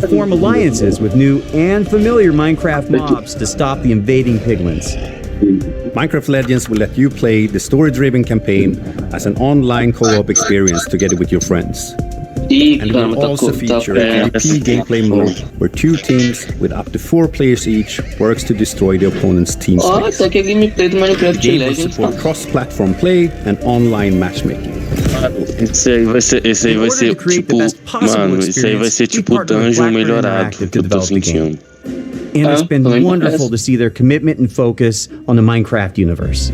form alliances with new and familiar Minecraft mobs to stop the invading piglins. Minecraft Legends will let you play the story-driven campaign as an online co-op experience together with your friends. And it will also feature a PvP gameplay mode where 2 teams with up to 4 players each works to destroy the opponent's team space. Até que a gameplay do Minecraft The game will Legends support cross-platform play and online matchmaking. Esse aí vai ser tipo, mano, esse aí vai ser tipo Dungeon melhorado, que eu tô sentindo. And it's been wonderful to see their commitment and focus on the Minecraft universe.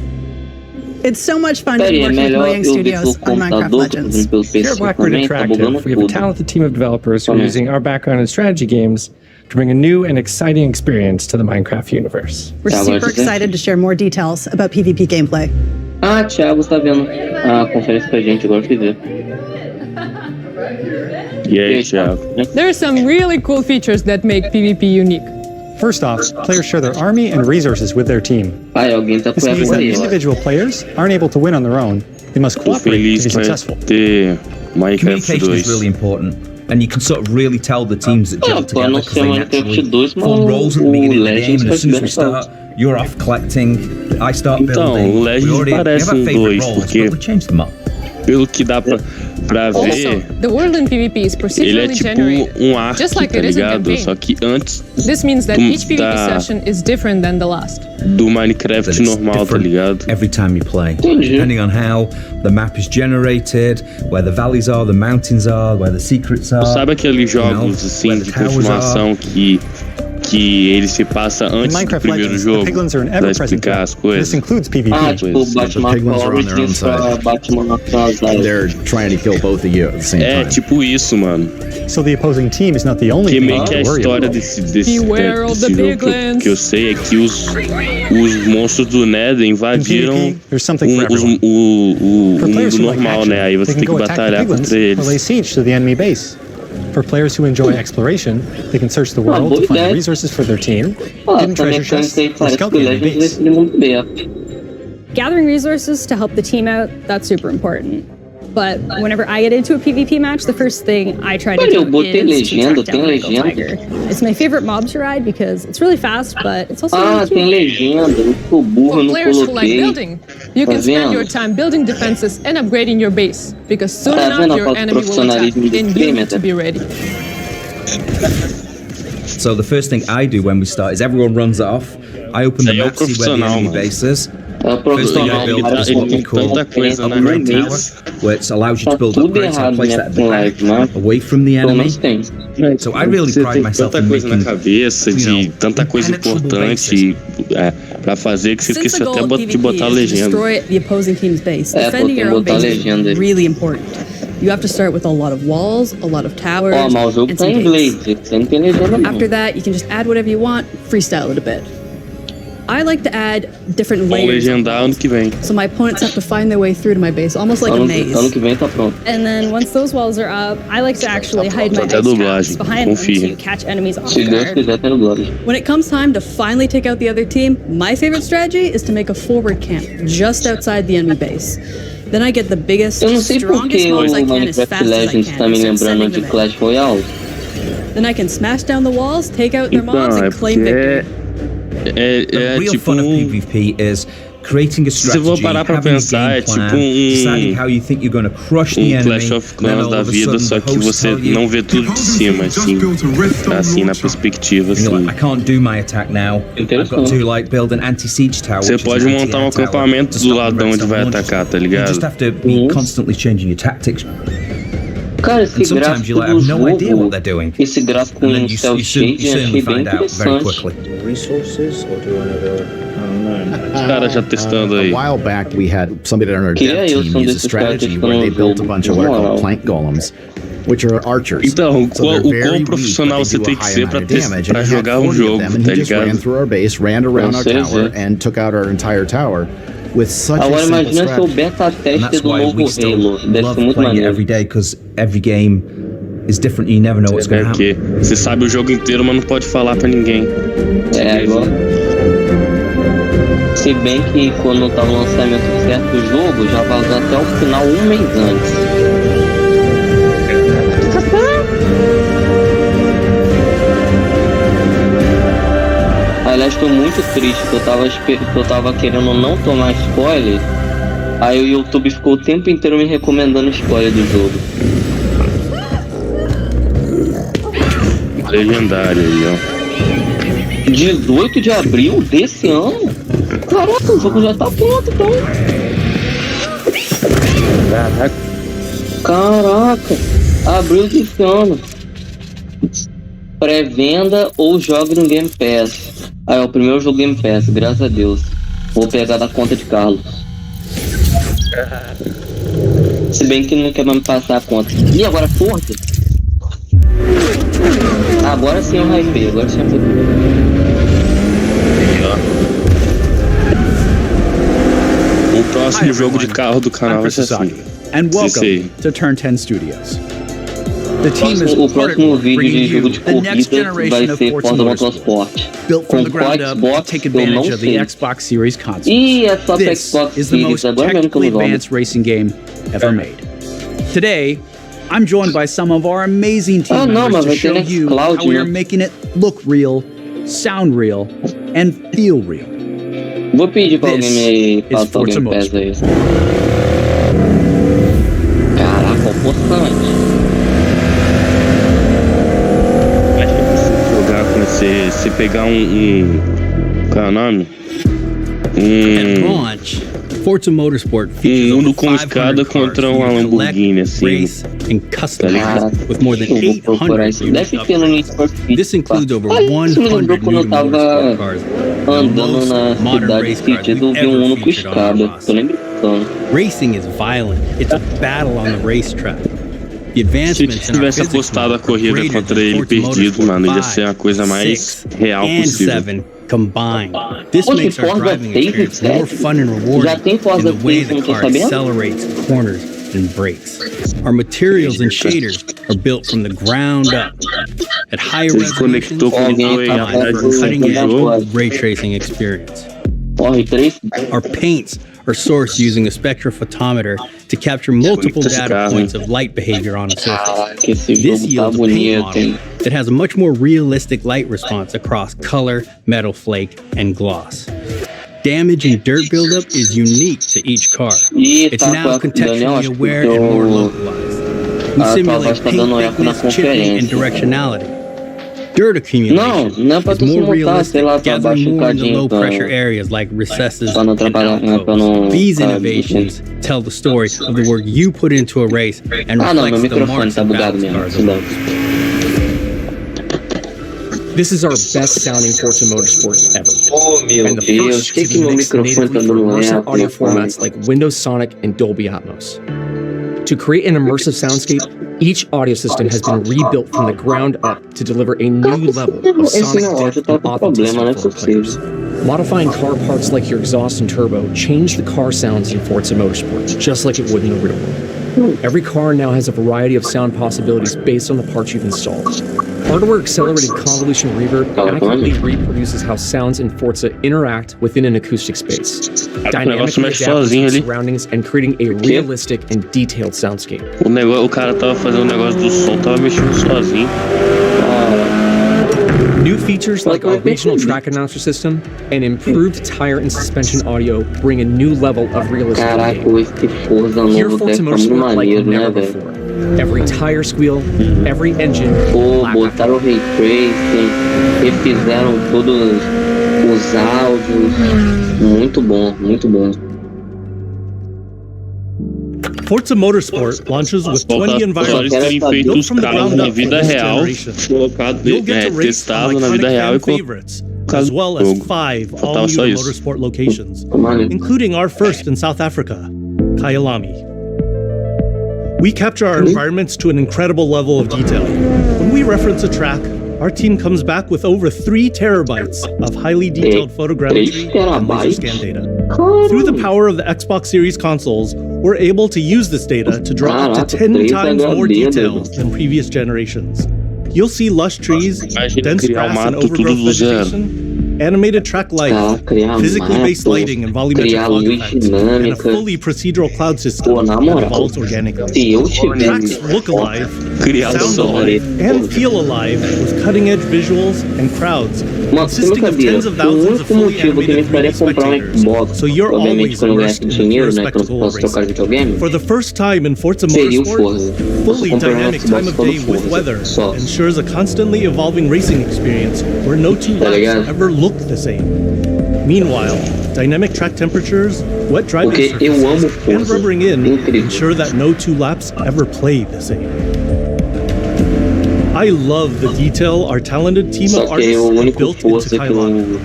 It's so much fun to be working with Mojang Studios on Minecraft Legends. Here at Blackbird Interactive, we have a talented team of developers who are using our background in strategy games to bring a new and exciting experience to the Minecraft universe. We're super excited to share more details about PvP gameplay. Ah, Thiago tá vendo a conferência com a gente agora, que ver. E aí, Thiago? There are some really cool features that make PvP unique. First off, players share their army and resources with their team. Ah, alguém tá This com means essa that aí, ó. individual players aren't able to win on their own. They must Tô cooperate to feliz be que vai successful. ter Minecraft Communication is 2. really important, and you can sort of really tell the teams that gel Pô, não together because sei they Minecraft naturally 2, mas form roles at the o beginning of the game, Legends and as soon as we faz bem start, you're off collecting, I start Então, building. o Legends We already parece have our favorite dois, roles, porque but we changed them up. pelo que dá pra Also, ver, the world in PvP is ele é procedurally tipo generated. um arco, Just like tá it is in ligado? campaign. Só que antes This means that each PvP da- session is different than the last. do Minecraft It's normal, tá different ligado? every time you play, Entendi. depending on how the map is generated, where the valleys are, the mountains are, where the secrets are. Sabe aqueles you know, jogos assim where de the towers continuação que ele se passa In antes do Minecraft primeiro Legends, jogo the piglins are an pra ever-present explicar threat. as This coisas? includes PvP. Ah, tipo, Batman piglins are on their own Origins pra side. Batman Atrasado. They're trying to kill both of you at the same É time. tipo isso, mano. So the opposing team is not the only Que thing meio que a to worry história about. desse Beware of the jogo piglins. que eu sei é que os monstros do Nether invadiram In PvP, there's something for o everyone. For mundo players who like normal, action, né? Aí você they tem can que go attack the batalhar piglins contra or lay eles. siege to the enemy base. For players who enjoy exploration, they can search the world boa to find ideia. resources for their team, Ah, hidden essa treasure chests, mecânica aí or parece scout que o the enemy Legends vai base. ser muito aberto. Gathering resources to help the team out, that's super important. But whenever I get into a PvP match, the first thing I try to Olha, eu do botei is to legenda, track down tem the Eagle legenda. Tiger. It's my favorite mob to ride because it's really fast, but it's also Ah, really tem cute. legenda. Eu sou burro, For eu não players who like coloquei. building, you Tá can spend vendo? your time building defenses and upgrading your base, because soon Tá enough vendo a your falta de enemy will attack, profissionalismo do and you streamer, need to tá? be ready. So the first thing I do when we start is everyone runs off. I open the Aí é o map, see where the profissional, enemy mano. base is. É o First thing profissional I build cara, is what we tem call tanta coisa, né? upgrade no tower, mês. which allows you Tá to build tudo upgrades. I errado, place né, that at the com back, live, né? away from the Pelo enemy. menos tem. So I really Você pride tem myself tanta in coisa na making, cabeça you de know, tanta coisa impenetrable importante pra fazer que você Since the esqueceu goal até of de botar a PvP is to legenda. destroy the opposing team's base, É, pô, defending tem your que own botar a base legenda aí. is really important. You have to start with a lot of walls, a lot of towers, Ó, mas o jogo and tá some em gates. inglês. Você não tem legenda não. After that, you can just add whatever you want, freestyle it a bit. I like to add different Vou layers, legendar ano que vem. so my opponents have to find their way through to my base, almost like a Ano maze. que vem tá pronto. And then once those walls are up, I like to actually hide my Até ice dublagem, traps behind them confia. to catch enemies off Se Deus guard. quiser, tem dublagem. When it comes time to finally take out the other team, my favorite strategy is to make a forward camp just outside the enemy base. Then I get the biggest, Eu não sei por strongest que o mobs I can as Minecraft fast as I Legends can. tá me and start lembrando sending de them in. Clash Royale. Then I can smash down the walls, take out their mobs, Então, é and claim porque victory. the real tipo fun of PvP is creating a Se strategy, for parar pra having a pensar, game é tipo plan, deciding how you think you're going to crush the enemy. Clash of then Clans all da of a vida, sudden só the que hosts você tell you, não vê tudo de cima, assim na perspectiva, and you're assim. like, I can't do my attack now. I've got to like build an anti-siege tower. Você which is pode an montar um anti-air tower acampamento to do stop lado de the onde redstone vai launch. atacar, tá You ligado? just have to be constantly changing your tactics. Cara, esse And sometimes you gráfico like do have no idea jogo, what they're doing. esse gráfico And then em you cel shading, certainly achei bem find out very interessante. quickly. Resources or do another? Os caras já testando aí. A while back, we had somebody on our Queria dev eu team ser um use a desses caras strategy que where they estão no built a jogo, bunch of na what are moral. called plank golems, which are archers. Então, So they're o very quão weak, profissional but você they do tem a que high ser amount of damage, pra and he had jogar 40 um of jogo, them, and tá he just ran ligado? through our base, ran around our sei, tower, sei. and took out our entire tower with such Agora a simple imagina se o strategy. beta And teste that's do why novo we still Halo. Deve love ser muito playing it maneiro. every day, because every game is different. You never know what's going to Porque happen. você sabe o jogo inteiro, mas não pode falar pra ninguém. É, agora. Se bem que quando tava o lançamento certo do jogo, já vazou até o final um mês antes. Aliás, foi muito triste, que eu tava querendo não tomar spoiler. Aí o YouTube ficou o tempo inteiro me recomendando spoiler do jogo. Legendário aí, ó. 18 de abril desse ano? Caraca, o jogo já tá pronto, então. Caraca, abril desse ano. Pré-venda ou joga no Game Pass. Ah, é o primeiro jogo Game Pass, graças a Deus. Vou pegar da conta de Carlos. Se bem que não quer mais me passar a conta. E agora, Forza? Agora sim eu hypei, agora sim eu hypei. O próximo jogo de carro do canal vai ser assim. And welcome to Turn 10 Studios. The team is O próximo vídeo de jogo de the next corrida vai generation of ser Forza Forza Motorsport, Motorsport. built from the Com ground up to Xbox, take eu não advantage of the sei. Xbox Series console. E é só This Xbox is the Series, most agora mesmo que eu technically não jogo. advanced racing game ever made. Today, I'm joined by some of our amazing team members to show you how we are making it look real, sound real, and feel real. Vou pedir pra alguém me passar o Game Pass aí. Caraca, o importante. Jogar com você pegar qual é o nome? Launch. Forza Motorsport features mundo com escada contra uma Lamborghini, assim. race, and customize with more than 800 Deve ter no Need for Speed. This includes over Isso me 100 lembrou quando new eu tava motorsport cars. andando na cidade sentido, eu vi um Uno com escada. Tô lembrando. Racing is violent. It's a battle on the racetrack. The Se advancements in our tivesse physics apostado a corrida greater contra than ele Forza perdido, Motorsport mano, ia 5, ser a coisa mais 6, real and possível. 7 combined. This Pô, makes our Forza driving 6 e experience more 7? fun and Já rewarding tem in Forza the way 6, the não tô car sabendo? accelerates, corners, and brakes. Our materials and shaders are built from the ground up at higher Ele resolutions conectou com and o optimized for a cutting-edge ray tracing experience. Our paints are sourced using a spectrophotometer to capture multiple data points of light behavior on a surface. This yields a paint model that has a much more realistic light response across color, metal flake, and gloss. Damage and dirt buildup is unique to each car. It's now contextually aware and more localized. We simulate paint thickness, chipping, and directionality. Dirt accumulation is more realistic, gathering more in the low-pressure areas like recesses and outposts. These innovations tell the story of the work you put into a race and reflects the marks of balance cars alone. This is our best-sounding Forza Motorsport ever. Oh, meu and the Deus, first to be mixed natively for immersive audio formats like Windows Sonic and Dolby Atmos. To create an immersive soundscape, each audio system has been rebuilt from the ground up to deliver a new level of sonic depth and authenticity for players. Modifying car parts like your exhaust and turbo change the car sounds in Forza Motorsport, just like it would in the real world. Every car now has a variety of sound possibilities based on the parts you've installed. Hardware-accelerated convolution reverb accurately reproduces how sounds in Forza interact within an acoustic space, dynamically adapting to surroundings and creating a realistic and detailed soundscape. O cara tava fazendo um negócio do som, tava mexendo sozinho. New features like our regional track announcer system and improved tire and suspension audio bring a new level of realism to the game. Here, Forza Motorsport like never before. Every tire squeal, every engine. Botaram o ray tracing, refizeram todos os áudios. Muito bom, muito bom. Forza Motorsport launches with 20 environments built from the ground up vida real, testado na vida real e favorites, as well as 5 all-new motorsport locations, including our first in South Africa, Kyalami. We capture our environments to an incredible level of detail. When we reference a track, our team comes back with over 3 terabytes of highly detailed photogrammetry and laser scan data. Through the power of the Xbox Series consoles, we're able to use this data to draw up to 10 times more detail than previous generations. You'll see lush trees, dense grass and overgrowth vegetation, animated track life, physically based lighting and volumetric fog effects, and a fully procedural cloud system that evolves organically. Tracks look alive sound alive, and feel alive with cutting-edge visuals and crowds consisting of tens of thousands of fully animated 3D spectators, so you're always immersed in the pure spectacle of racing. For the first time in Forza Motorsport, fully dynamic time of day with weather ensures a constantly evolving racing experience where no two laps ever look the same. Meanwhile, dynamic track temperatures, wet driving surfaces, and rubbering in ensure that no two laps ever play the same. I love the detail our talented team of artists have built into Kailami.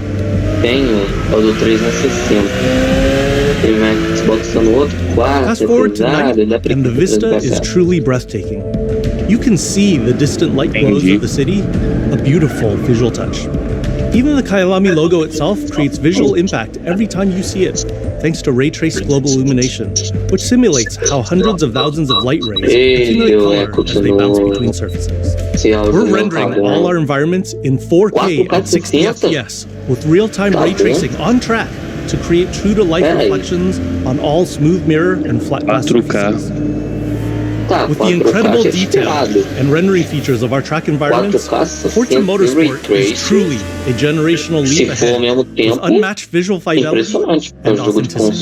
Fast forward to night, and the vista is truly breathtaking. You can see the distant light glows of the city, a beautiful visual touch. Even the Kailami logo itself creates visual impact every time you see it, thanks to ray-traced global illumination, which simulates how hundreds of thousands of light rays accumulate color as they bounce between surfaces. We're rendering all our environments in 4K at 60 FPS, with real-time ray tracing on track to create true-to-life reflections on all smooth mirror and flat glass surfaces. With the incredible detail and rendering features of our track environments, Forza Motorsport is truly a generational leap ahead with unmatched visual fidelity and authenticity.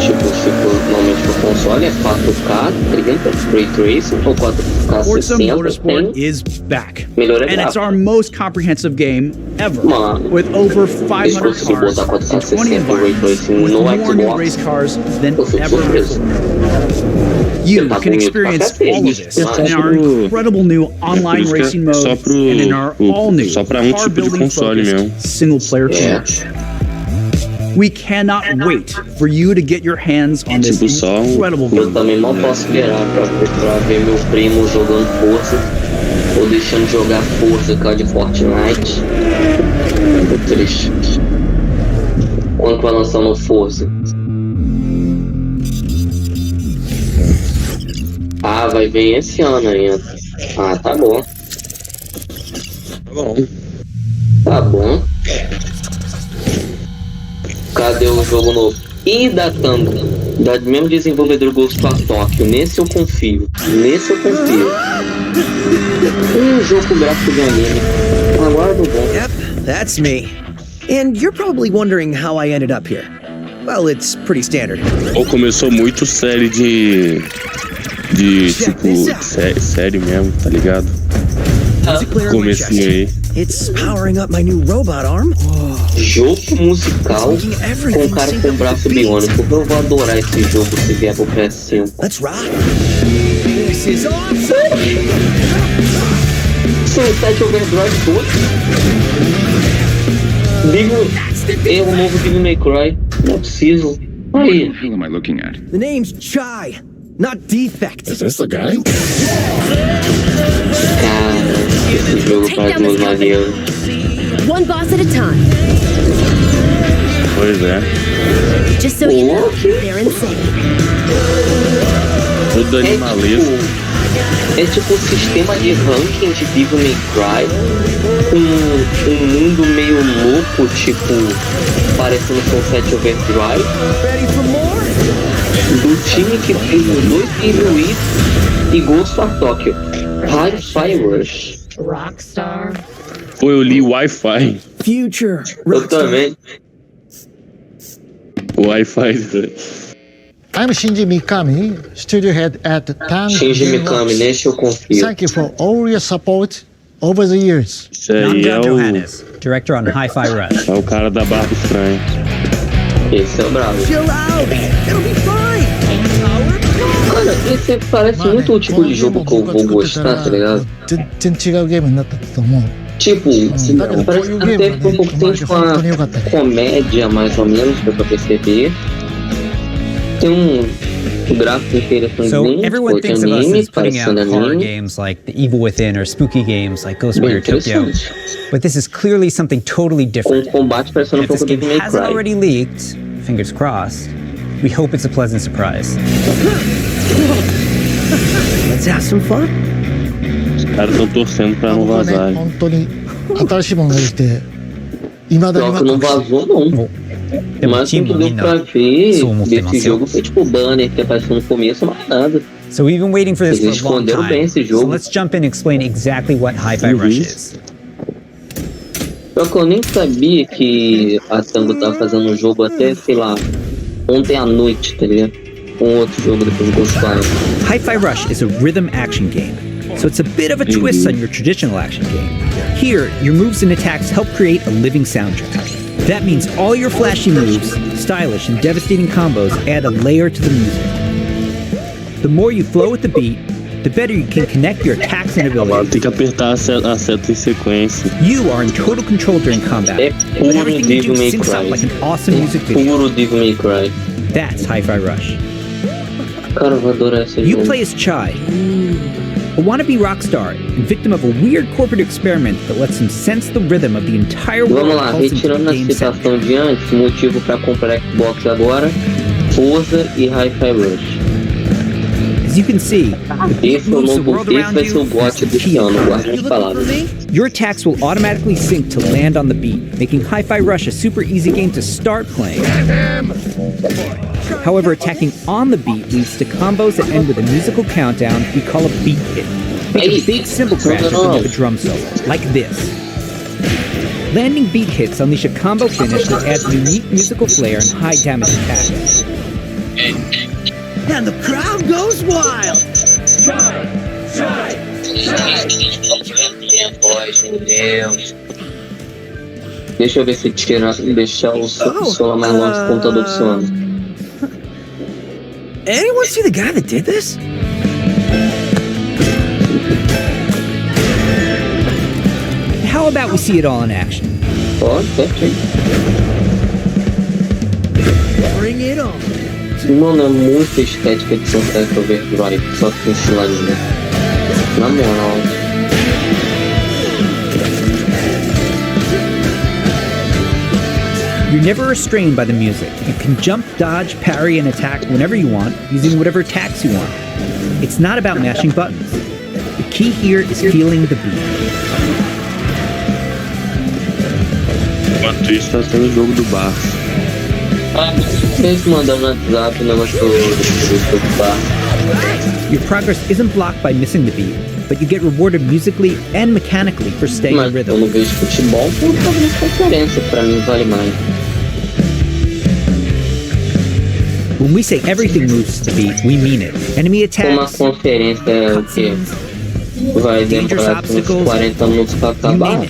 Normalmente no console é 4K, 30 Ray Tracing ou 4K Forza 60. Motorsport is back, and it's our most comprehensive game ever, with over 500 cars and 20 environments, with more new race cars than ever before. You can experience all of this in our incredible new online racing mode and in our all-new car-building-focused single-player campaign. We cannot wait for you to get your hands on this incredible game. Eu também não posso esperar pra ver meu primo jogando Forza ou deixando de jogar Forza por causa de Fortnite. Muito triste. Quando vai lançar no Forza? Ah, vai vir esse ano ainda. Ah, tá bom. Tá bom. Tá bom. Cadê o jogo novo? E datando, da mesmo desenvolvedor Ghost of Tokyo. Nesse eu confio. Jogo gráfico de anime. Aguardo bom. Yep, that's me. And you're probably wondering how I ended up here. Well, it's pretty standard. Ou começou muito série de tipo, série mesmo, tá ligado? Comecinho aí. It's powering up my new robot arm. Jogo musical com o cara com braço biônico. Eu vou adorar esse jogo se vier pro PS5. Let's rock. This is awesome. Sunset Overdrive 2. É o novo Devil May Cry. Não preciso. Aí. What the hell am I looking at? The name's Chai, not Defect. Is this the guy? Esse jogo faz meus maneiros. One boss at a time. Pois é. Just so you know, they're insane. Tudo animalesco. É tipo o sistema de ranking de Devil May Cry, um mundo meio louco, tipo parecendo Sunset Overdrive, do time que fez os dois Evil e Ghost of Tokyo. Hi-Fi Rush. Rockstar. Pô, eu li Wi-Fi. Future. Eu também. Wi-Fi. I'm Shinji Mikami, studio head at Tang. Shinji Mikami, nesse eu confio. Thank you for all your support over the years. Isso aí é o... Johannes, director on Hi-Fi Rush. É o cara da barba estranha. Esse é o bravo. Chill out. It'll be fine. Cara, esse parece muito o tipo de jogo que eu vou gostar, tá ligado? Tipo, parece que até um pouco tem uma comédia, mais ou menos, pra perceber. Tem um gráfico interessante. So everyone thinks of us as putting out horror games like The Evil Within or spooky games like Ghostwire Tokyo, but this is clearly something totally different. And if this game hasn't already leaked, fingers crossed, we hope it's a pleasant surprise. Let's have some fun. Os caras estão torcendo pra não vazar. Pior que não vazou, não. Mas o que deu pra ver desse jogo foi tipo o banner que apareceu no começo, mas nada. So we've been waiting for this Eles for a long esconderam bem time. esse So jogo. let's jump in and explain exactly what Hi-Fi Rush is. Só que eu nem sabia que a Tango tava fazendo um jogo até, sei lá, ontem à noite, tá ligado? Outro jogo depois do Ghostwire. Hi-Fi Rush is a rhythm action game, so it's a bit of a twist on your traditional action game. Here, your moves and attacks help create a living soundtrack. That means all your flashy moves, stylish and devastating combos add a layer to the music. The more you flow with the beat, the better you can connect your attacks and abilities. Tem que apertar a seta em sequência. You are in total control during combat. But everything you do syncs up like an awesome music video. Puro Devil May Cry. That's Hi-Fi Rush. Cara, eu vou adorar esse You jogo. play as Chai, a wannabe rock star and victim of a weird corporate experiment that lets him sense the rhythm of the entire world. Vamos lá, retirando a citação de antes, motivo pra comprar Xbox agora, Forza e Hi-Fi Rush. As you can see, Esse vai ser o GOT desse ano, guarda as palavras. your attacks will automatically sync to land on the beat, making Hi-Fi Rush a super easy game to start playing. However, attacking on the beat leads to combos that end with a musical countdown we call a beat hit. Think of big cymbal crashes when you have a drum solo, like this. Landing beat hits unleash a combo finish that adds unique musical flair and high damage attacks. And the crowd goes wild. Deixa eu ver se deixar o celular mais longe do computador funcionando. Anyone see the guy that did this? How about we see it all in action? Pode, certinho. Bring it on. Mano, é muita estética de Sunset Overdrive, só que esse ladinho. Na moral. You're never restrained by the music. You can jump, dodge, parry, and attack whenever you want, using whatever attacks you want. It's not about mashing buttons. The key here is feeling the beat. Enquanto isso, tá tendo o jogo do bar. Vocês mandando no WhatsApp o negócio do bar. Your progress isn't blocked by missing the beat, but you get rewarded musically and mechanically for staying in rhythm. Eu não vejo futebol, então talvez conferência pra mim vale mais. When we say everything moves to the beat, we mean it. Enemy attacks, Uma conferência é o quê? Vai demorar uns 40 minutos pra acabar.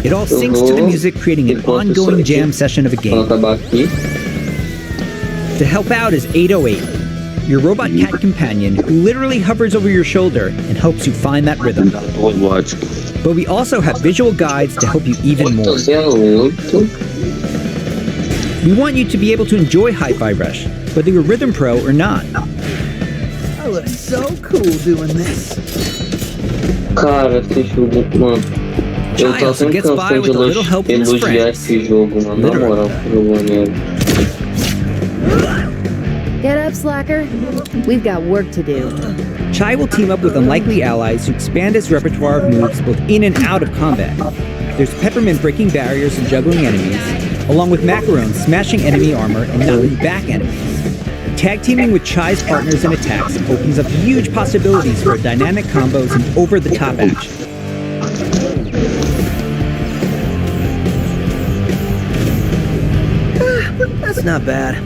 It all syncs to the music, creating an ongoing jam session of a game. To help out is 808, your robot cat companion who literally hovers over your shoulder and helps you find that rhythm. But we also have visual guides to help you even more. We want you to be able to enjoy Hi-Fi Rush, whether you're a rhythm pro or not. I look so cool doing this. Cara, esse jogo, mano. Eu tô sempre cansado de elogiar esse jogo, mano. Na moral, esse jogo é maneiro. Get up, slacker. We've got work to do. Chai will team up with unlikely allies to expand his repertoire of moves both in and out of combat. There's Peppermint breaking barriers and juggling enemies, along with Macaron smashing enemy armor and knocking back enemies. Tag teaming with Chai's partners and attacks opens up huge possibilities for dynamic combos and over-the-top action. That's not bad.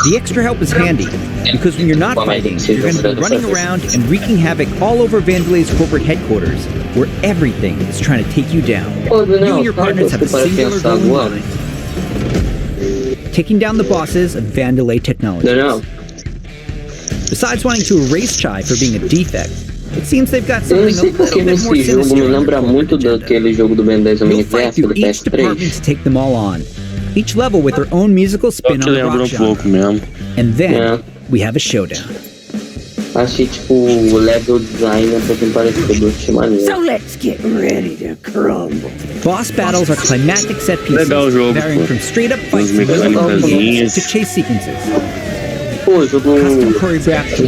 The extra help is handy, because when you're not fighting, you're going to be running around and wreaking havoc all over Vandelay's corporate headquarters, where everything is trying to take you down. You and your partners have a singular goal in mind: taking down the bosses of Vandelay Technologies. Besides wanting to erase Chai for being a defect, it seems they've got something a little bit more sinister. You'll fight through each department to take them all on. Each level with their own musical spin on the rock genre. And then we have a showdown. Achei tipo o level design um pouquinho parecido, achei maneiro. So let's get ready to crumble. Boss battles are climactic set pieces, varying from straight up fights to chase sequences. Pô, jogo choreographed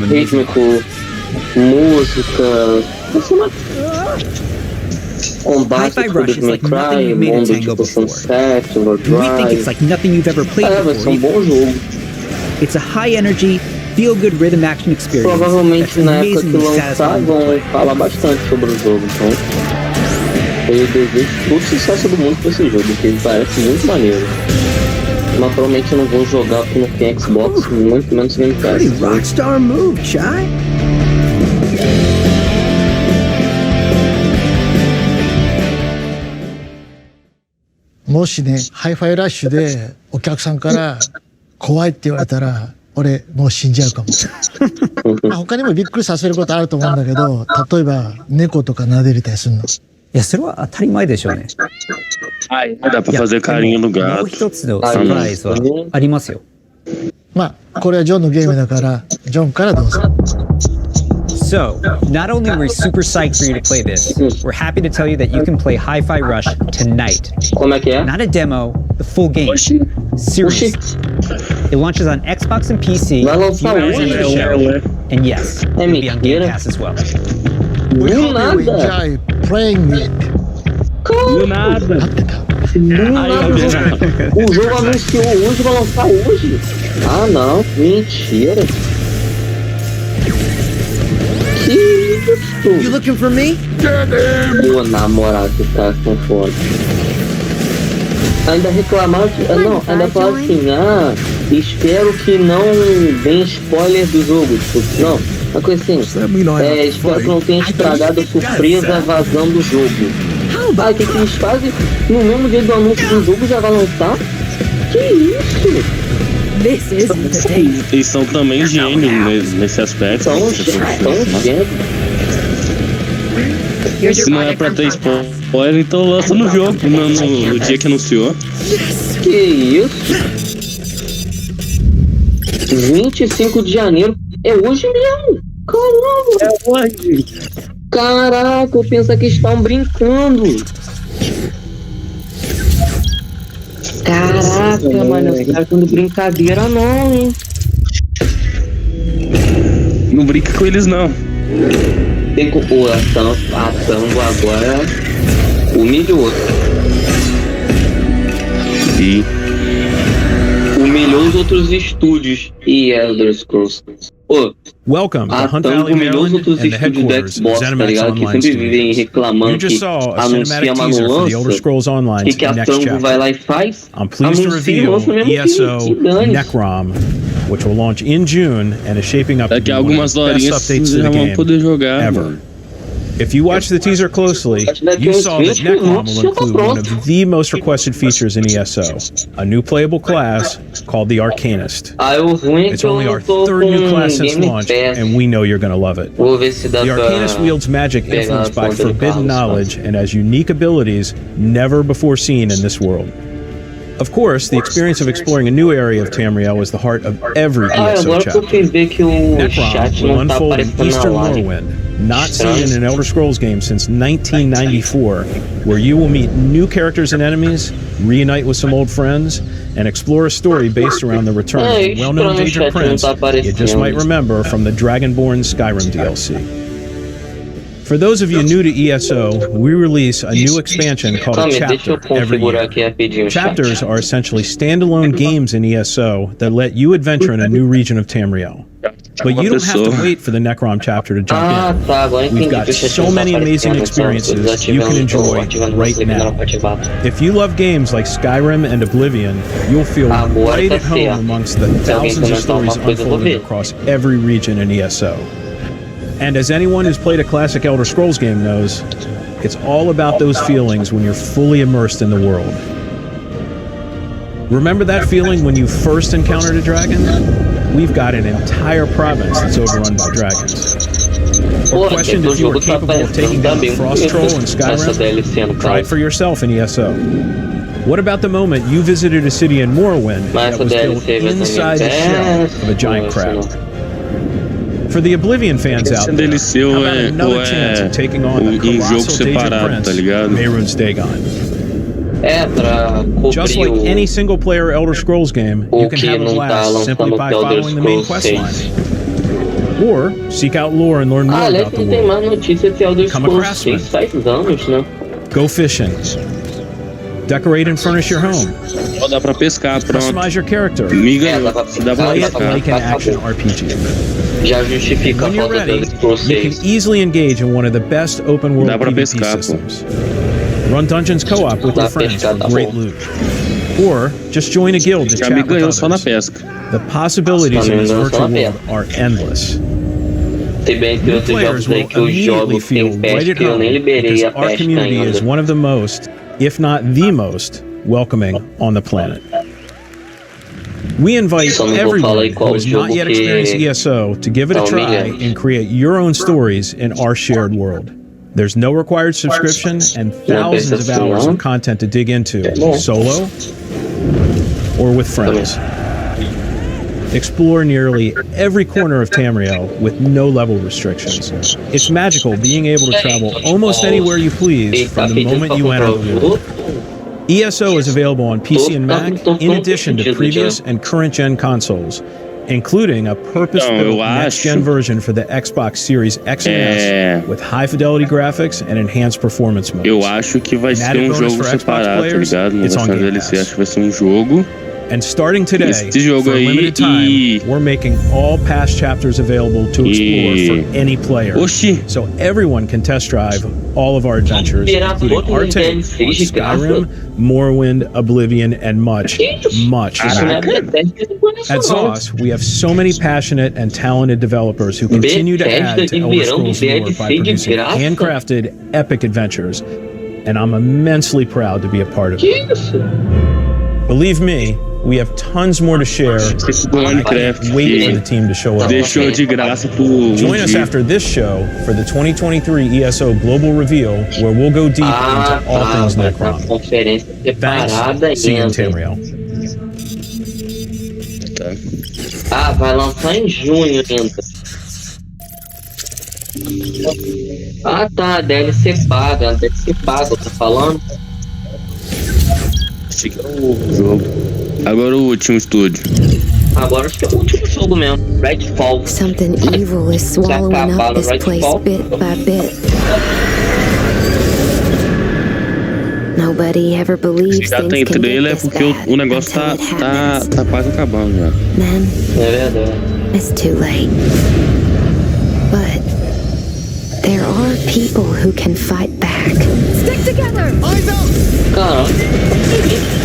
rítmico, música, combate tipo Devil May Cry, mundo tipo Sunset, Overdrive. We think it's like nothing you've ever played vai ser before. Bom jogo. It's a high-energy, feel-good rhythm action experience. Provavelmente na época que lançar vão falar bastante sobre o jogo, então eu desejo todo sucesso do mundo pra esse jogo, porque ele parece muito maneiro. Mas provavelmente eu não vou jogar porque não tem Xbox, muito menos Game Pass. Rockstar move, Chai. もしね、ハイファイラッシュでお客さんから怖いって言われたら、俺もう死んじゃうかも。他にもびっくりさせることあると思うんだけど、例えば猫とか撫でれたりするの。いや、それは当たり前でしょうね。はい。Dá pra fazer carinho no gato. もう一つのサプライズはありますよ。まあ、これはジョンのゲームだから、ジョンからどうぞ。So, not only are we super psyched for you to play this, we're happy to tell you that you can play Hi-Fi Rush tonight. Not a demo, the full game. Seriously. It launches on Xbox and PC, a few hours into the show, and yes, it'll be on Game Pass as well. We hope you enjoy playing it. Do nada. O jogo anunciou hoje, vai lançar hoje. Ah não, mentira. You looking for me? Pô, namorado, tá com fome. Ainda reclamaram que... não, ainda falaram assim, espero que não venha spoiler do jogo. Tipo, não, uma coisa assim, espero que não tenha estragado a surpresa vazando do jogo. Ah, o que eles fazem? No mesmo dia do anúncio do jogo já vai lançar? Que isso? Eles são também gênios nesse aspecto. São gênios. Se não é pra ter spoiler, então lança no jogo, no dia que anunciou. Que isso? 25 de janeiro. É hoje mesmo? Caramba! É hoje! Caraca, eu pensava que estavam brincando. Caraca, mano, os caras estão de brincadeira não, hein? Não brinca com eles não. Tem que pôr a Tango agora humilhou. E humilhou os outros estúdios e Elder Scrolls. Welcome to Hunt Valley, humilhou os outros estúdios do Xbox, tá ligado? Que sempre vivem reclamando que anuncia, mas não lança. Que a Tango vai lá e faz? I'm pleased to reveal ESO Necrom, which will launch in June and is shaping up to be one of the best updates to the game ever. If you watch the teaser closely, you saw that Necrom will include one of the most requested features in ESO, a new playable class called the Arcanist. It's only our third new class since launch, and we know you're going to love it. The Arcanist wields magic influenced by forbidden knowledge and has unique abilities never before seen in this world. Of course, the experience of exploring a new area of Tamriel is the heart of every ESO chapter. Necrom will unfold in Eastern Morrowind, not seen in an Elder Scrolls game since 1994, where you will meet new characters and enemies, reunite with some old friends, and explore a story based around the return of a well-known Daedric prince you just might remember from the Dragonborn Skyrim DLC. For those of you new to ESO, we release a new expansion called a chapter every year. Chapters are essentially standalone games in ESO that let you adventure in a new region of Tamriel. But you don't have to wait for the Necrom chapter to jump in. We've got so many amazing experiences you can enjoy right now. If you love games like Skyrim and Oblivion, you'll feel right at home amongst the thousands of stories unfolding across every region in ESO. And as anyone who's played a classic Elder Scrolls game knows, it's all about those feelings when you're fully immersed in the world. Remember that feeling when you first encountered a dragon? We've got an entire province that's overrun by dragons. Or questioned if you were capable of taking down the Frost Troll in Skyrim? Try it for yourself in ESO. What about the moment you visited a city in Morrowind that was built inside the shell of a giant crab? For the Oblivion fans out there, how about another chance at taking on the colossal Daedric prince, Mehrunes Dagon? Just like any single-player Elder Scrolls game, you can have a blast simply by following the main quest line. Or seek out lore and learn more about the world. Become a craftsman. Go fishing. Decorate and furnish your home. Dá pra pescar, pronto. Customize your character. Me ganhou. Dá pra Play it pescar. like an action RPG. Já justifica a When you're falta ready, deles pra you vocês. can easily engage in one of the best open world Dá pra PvP pescar, pô. systems. Run dungeons co-op with your friends for great loot. Or just join a guild to Já me chat with ganhou só na others. pesca. The possibilities in this virtual world are endless. Se bem que outros jogos aí que eu jogo que tem pesca que eu nem liberei a Our pesca community is ainda. one of the most, if not the most, welcoming on the planet. We invite Só não vou everyone falar aí qual who has jogo not yet que experienced ESO to give it a tá try humilhante. and create your own stories in our shared world. There's no required subscription and thousands of hours of content to dig into, solo or with friends. Explore nearly every corner of Tamriel with no level restrictions. It's magical being able to travel almost anywhere you please from the moment you enter the world. ESO is available on PC and Mac, in addition to previous and current-gen consoles, including a purpose-built next-gen version for the Xbox Series X and S with high-fidelity graphics and enhanced performance modes. Eu acho que vai ser um jogo separado, tá ligado? Não vai ser um DLC, acho que vai ser um jogo. And starting today, Esse jogo for a aí limited time, we're making all past chapters available to explore for any player. So everyone can test drive all of our adventures, including our take on Skyrim, Morrowind, Oblivion, and much, much more. At ZOS, we have so many passionate and talented developers who continue to add to Elder Scrolls lore by producing handcrafted, epic adventures, and I'm immensely proud to be a part of it. Believe me, we have tons more to share. I can't wait for the team to show up. Deixou de graça por Join us after this show for the 2023 ESO Global Reveal, where we'll go deep into all things Necrom. Thanks. See you in Tamriel. Ah, vai lançar em junho ainda. Ah tá, DLC paga, DLC paga, tá falando? Esse aqui é o jogo. Agora o último estúdio. Agora acho que é o último jogo mesmo. Redfall. Something evil is swallowing up this place bit by bit. Nobody ever believes Já tem trailer porque o negócio tá quase acabando já. Then É verdade. it's too late. But there are people who can fight back. Stick together! Eyes out! Caramba.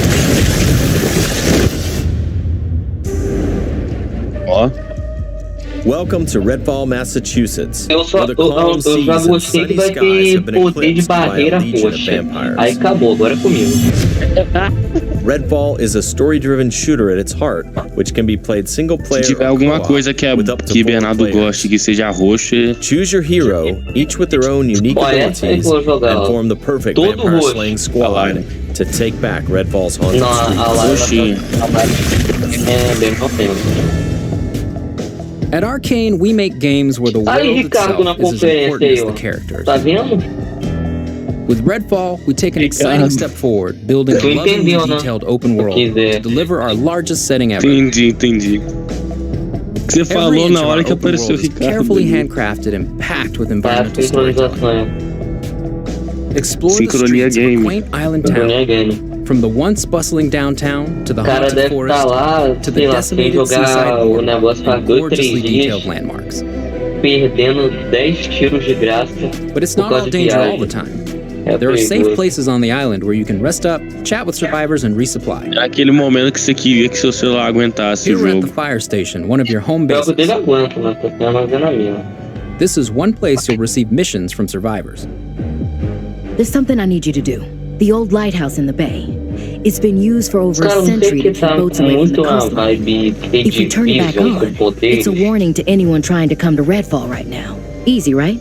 Ó. Welcome to Redfall, Massachusetts. Eu já gostei que vai ter poder de barreira roxa. Aí acabou, agora é comigo. Redfall is a story-driven shooter at its heart, which can be played single-player. Se tiver alguma coisa que Bernardo goste que seja roxa, choose your hero, each with their own unique abilities, and form the perfect vampire-slaying squad to take back Redfall's haunted streets. É bem potente. At Arcane, we make games where the world itself is as important as the characters. Tá vendo? With Redfall, we take an exciting step forward, building a lovingly detailed open world to deliver our largest setting ever. Entendi. Você falou na hora que apareceu o Ricardo. Carefully handcrafted and packed with environmental storytelling. Explore the streets of a quaint island town, from the once bustling downtown to the haunted forest to the decimated seaside border and gorgeously detailed landmarks. Perdendo 10 tiros de graça. But it's not all danger all the time. There are safe places on the island where you can rest up, chat with survivors, and resupply. É aquele momento que você queria que seu celular aguentasse o Here at jogo. the fire station, one of your home bases. Eu dele aguento, mas tô sem armazenamento. This is one place you'll receive missions from survivors. There's something I need you to do. The old lighthouse in the bay. It's been used for over a century to keep boats away from the coastline. If you turn it back on, it's a warning to anyone trying to come to Redfall right now. Easy, right?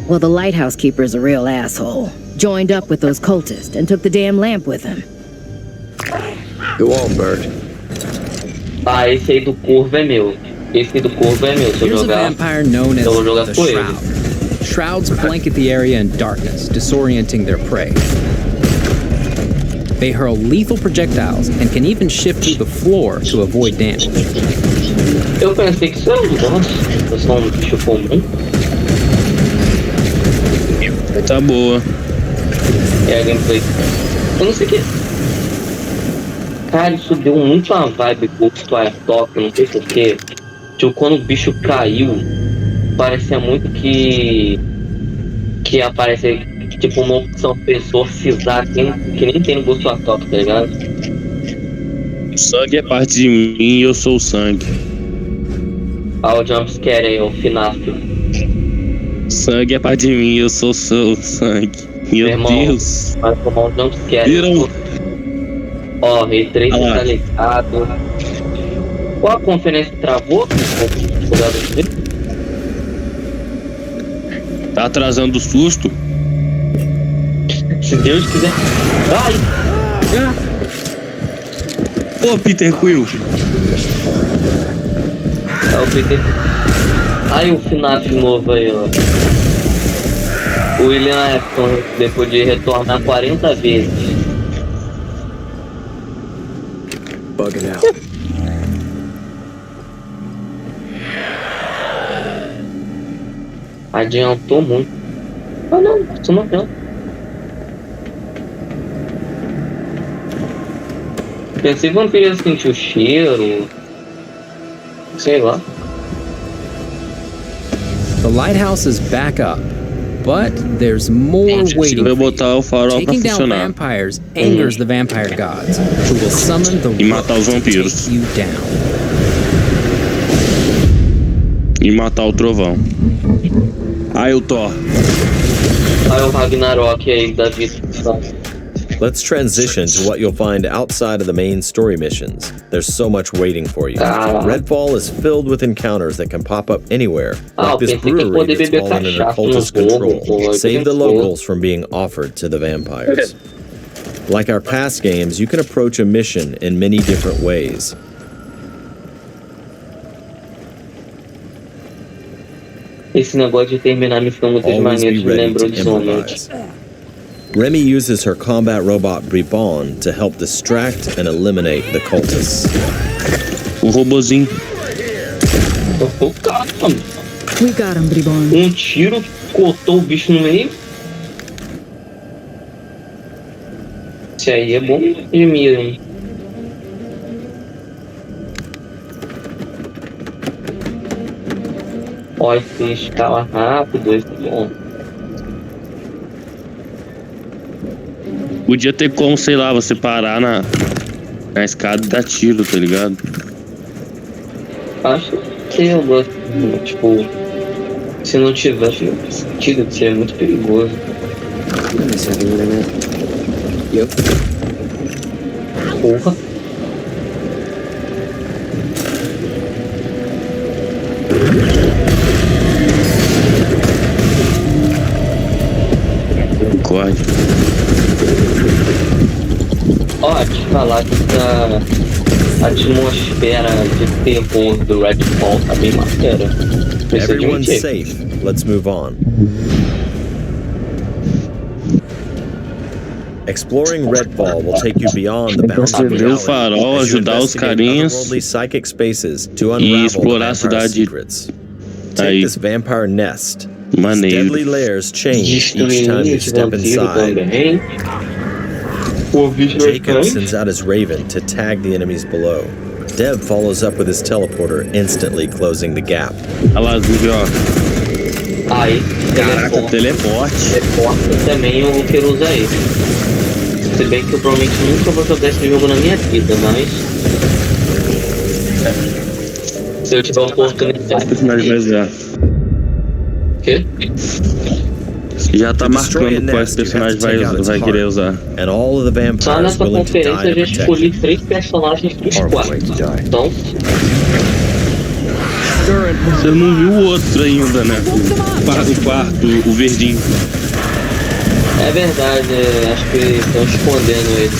Well, the lighthouse keeper's a real asshole. Joined up with those cultists and took the damn lamp with him. Go on, Bert. Ah, esse aí do Corvo é meu. Esse do Corvo é meu. Se eu Here's jogar, a vampire known as eu vou jogar the com ele. Shroud. Shrouds blanket the area in darkness, disorienting their prey. They hurl lethal projectiles and can even shift through the floor to avoid damage. Eu pensei que isso era um boss. Eu sou um bicho comum. Tá boa. É a gameplay. Eu não sei o que. Cara, isso deu muito uma vibe Ghost Wire Top, eu não sei porquê. Tipo, quando o bicho caiu, parecia muito que aparece tipo uma opção pra exorcizar que nem tem no Ghost Wire Top, tá ligado? O sangue é parte de mim e eu sou o sangue. Ah, o jumpscare aí, o FNAF. Sangue é parte de mim e eu sou o sangue. Meu irmão, Deus. Vai tomar um jumpscare. Ó, Ray 3 tá ligado. Qual a conferência travou? Tá atrasando o susto? Se Deus quiser. Ai! Ô, Peter Quill. É o Peter. Ai, o FNAF novo aí, ó. O William Afton, depois de retornar 40 vezes. Bugging out. Adiantou muito. Ah não, isso não adianta. Pensei que não queria sentir o cheiro. Sei lá. The lighthouse is back up, but there's more waiting. Taking down vampires angers the vampire gods, who will summon the rock to take you down. E matar o trovão. Aí o Thor. Aí o Ragnarok aí da vida. Let's transition to what you'll find outside of the main story missions. There's so much waiting for you. Redfall is filled with encounters that can pop up anywhere, like this brewery that's fallen under cultist control. Save the locals from being offered to the vampires. Like our past games, you can approach a mission in many different ways. Esse negócio de terminar missão muitas maneiras me lembrou de somente. Remy uses her combat robot Bribon to help distract and eliminate the cultists. O robozinho. We got him, Bribon. Tiro cortou o bicho no meio. Esse aí é bom de mira, hein? Ó, esse escala rápido, esse é bom. Podia ter como, sei lá, você parar na escada e dar tiro, tá ligado? Acho que eu gosto, tipo, se não tiver sentido de ser muito perigoso. Porra. Concorde. Ó, te falar que a atmosfera de terror do Redfall tá bem maneira. Everyone's safe. Let's move on. Exploring Redfall will take you beyond the bounds of reality. Ver o farol, ajudar os carinhas psychic spaces to e explorar a cidade. Take this vampire nest. Maneiro. Deadly layers change each time you step inside. Jacob sends out his raven to tag the enemies below. Deb follows up with his teleporter, instantly closing the gap. Olha lá, Zubi, ó. Aí, caraca, teleporte. Teleporte também eu quero usar ele. Se bem que eu provavelmente nunca vou jogar esse jogo na minha vida, mas... se eu tiver a oportunidade... O quê? Já tá marcando quais personagens vai querer usar. Só nessa conferência eu já escolhi 3 personagens dos 4. Então... Você não viu o outro ainda, né? O quarto, o verdinho. É verdade, acho que estão escondendo ele.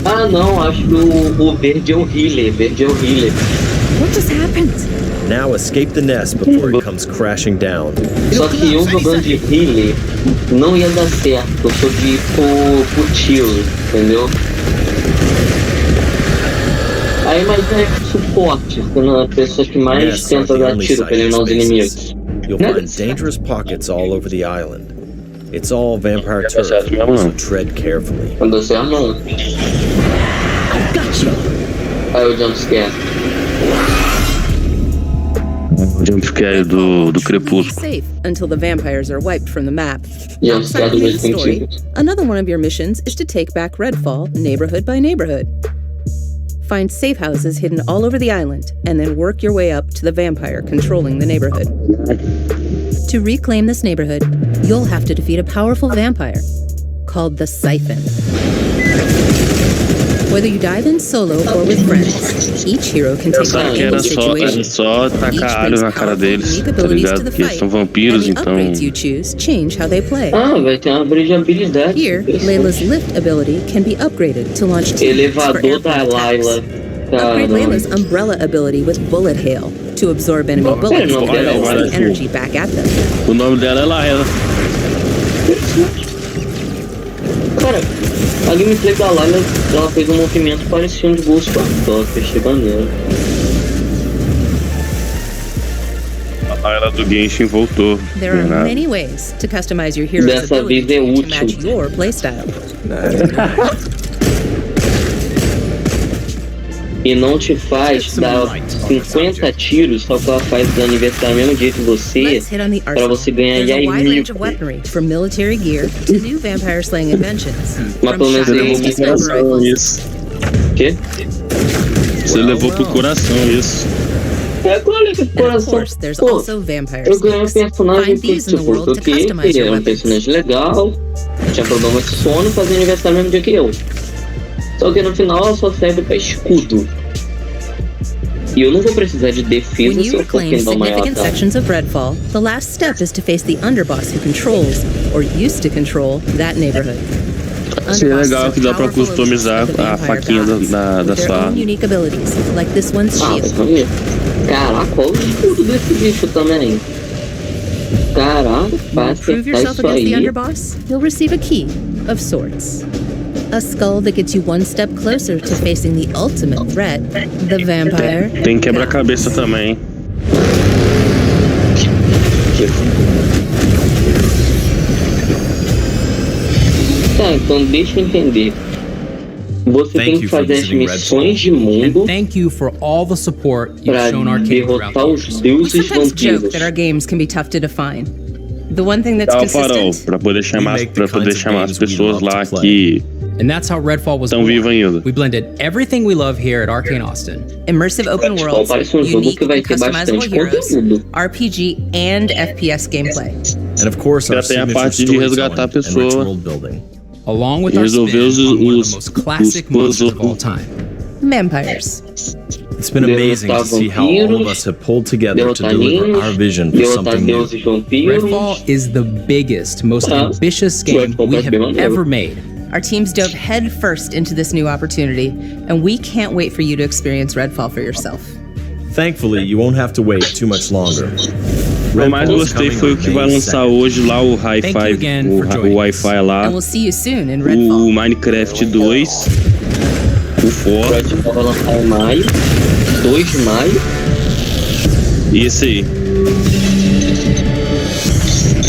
Ah não, acho que o verde é o healer, What just happened? Now escape the nest before it comes crashing down. Só que eu jogando de healer não ia dar certo, eu sou de pro tiro, entendeu? Aí, mas é suporte, sendo a pessoa que mais tenta dar tiro pra eliminar os inimigos. You'll find dangerous pockets all over the island. It's all vampire turf, so tread carefully. Não deu certo, não. Aí o jumpscare. O jumpscare do Crepúsculo. Safe until the vampires are wiped from the map. Jumpscare Outside do the main mesmo story, sentido. another one of your missions is to take back Redfall neighborhood by neighborhood. Find safe houses hidden all over the island, and then work your way up to the vampire controlling the neighborhood. To reclaim this neighborhood, you'll have to defeat a powerful vampire called the Siphon. Whether you dive in solo or with friends, each hero can take on any situation. Só tacar alho na cara deles, tá ligado? Porque eles são vampiros, então... Upgrades you choose change how they play. Vai ter uma árvore de habilidade. Here, Layla's lift ability can be upgraded to launch Elevador da Layla. Upgrade Layla's umbrella ability with bullet hail to absorb enemy bullets and release the energy back at them. O nome dela é Layla. Cara, a gameplay da Layla, ela fez um movimento parecido de Ghost Recon, achei maneiro. A Layla do Genshin voltou. There are many ways to customize your hero's Dessa vez ability é to útil. match your playstyle. E não te faz dar 50 tiros, só que ela faz dano investir no mesmo jeito que você, pra você ganhar There's a wide mil. range of weaponry, from military gear to new vampire slaying inventions. Mas pelo menos ele levou pro coração isso. Quê? Você levou pro coração isso. É claro que coração. Pô, eu ganhei um personagem que, tipo, eu queria um personagem legal, tinha problema de sono, fazia aniversário no mesmo dia que eu. Só que no final ela só serve pra escudo. E eu não vou precisar de defesa When se you eu for reclaim quem dá uma significant ataque. sections of Redfall, the last step is to face the underboss who controls, or used to control, that neighborhood. Seria legal que dá pra customizar a faquinha da sua arma. Unique abilities, like this one's shield. Caraca, olha o escudo desse bicho também. Caraca, pra Prove acertar yourself isso against the aí. underboss, you'll receive a key of sorts. A skull that gets you one step closer to facing the ultimate threat, the vampire. Tem quebra-cabeça também. Tá, então deixa eu entender. Você tem que fazer as missões de mundo Thank you for all the support you've pra shown Arcane throughout derrotar the os years. deuses We sometimes joke vampiros. that our games can be tough to define. The one thing that's Dá o farol consistent. pra poder chamar as pessoas lá que And that's how Redfall was estão born. vivas ainda. We blended everything we love here at Arcane Austin. Immersive open worlds, parece um jogo unique que vai and ter customizable bastante heroes, conteúdo. RPG and FPS gameplay. And of course, our Já tem a signature parte de resgatar a storytelling and rich pessoa. world building. Along with our Resolver spin on one of os the most classic monsters of all time. Vampires. It's been amazing to see how all of us have pulled together to deliver our vision for something new. Redfall is the biggest, most ambitious game we have ever made. Our teams dove headfirst into this new opportunity, and we can't wait for you to experience Redfall for yourself. Thankfully, you won't have to wait too much longer. O mais gostei foi o que vai lançar hoje lá o Hi-Fi, o Wi-Fi lá, And we'll see you soon in Redfall. o Minecraft 2, o For. Redfall vai lançar em maio, 2 de maio. E esse aí.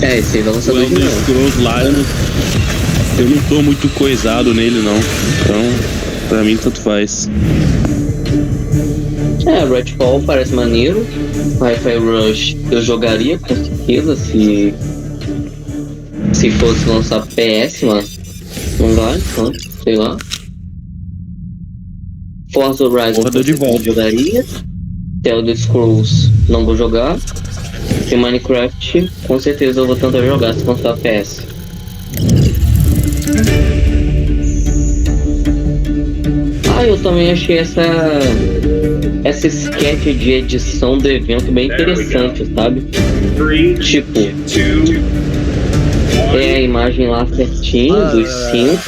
É, esse aí vai lançar O 2 de Elder maio. Scrolls lá, eu não tô muito coisado nele não. Então, pra mim tanto faz. É, Redfall parece maneiro. Hi-Fi Rush eu jogaria com certeza se fosse lançar PS, mas não vai, então, sei lá. Forza Horizon eu jogaria. Elder Scrolls não vou jogar. E Minecraft com certeza eu vou tentar jogar se lançar PS. Eu também achei essa sketch de edição do evento bem interessante, sabe? Tipo, é a imagem lá certinho dos 5,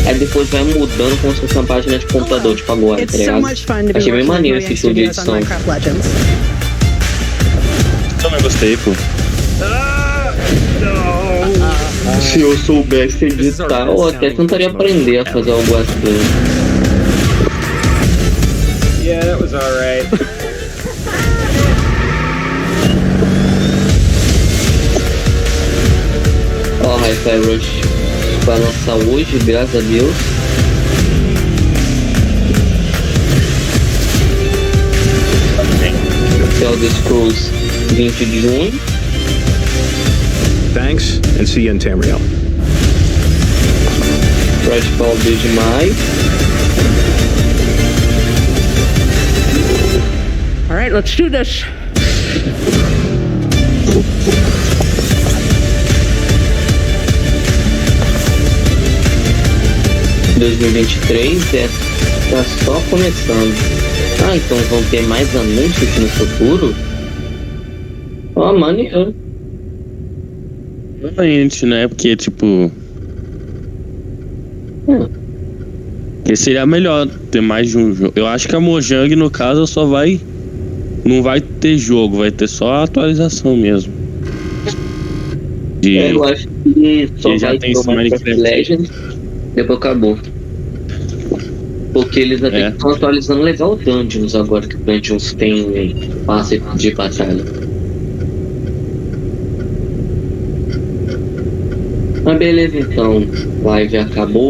aí depois vai mudando como se fosse uma página de computador, tipo agora, tá ligado? Achei bem maneiro esse estilo de edição. Também gostei, pô. Se eu soubesse editar, eu até tentaria aprender a fazer algo assim. Yeah, that was alright. Ó, Hi-Fi Hi-Fi Rush vai lançar hoje, graças a Deus. Elder Scrolls 20 de junho. Thanks, and see you in Tamriel. Redfall 2 de maio. All right, let's do this. Em 2023 tá só começando. Ah, então vão ter mais anúncios no futuro? Ó, maneiro. Realmente, né? Porque, tipo... Que seria melhor ter mais de um jogo. Eu acho que a Mojang, no caso, só vai... Não vai ter jogo, vai ter só a atualização mesmo. Eu acho que só vai ter o Minecraft Legends, depois acabou. Porque eles até estão atualizando legal o Dungeons agora, que o Dungeons tem passe de batalha. Mas beleza, então, live acabou.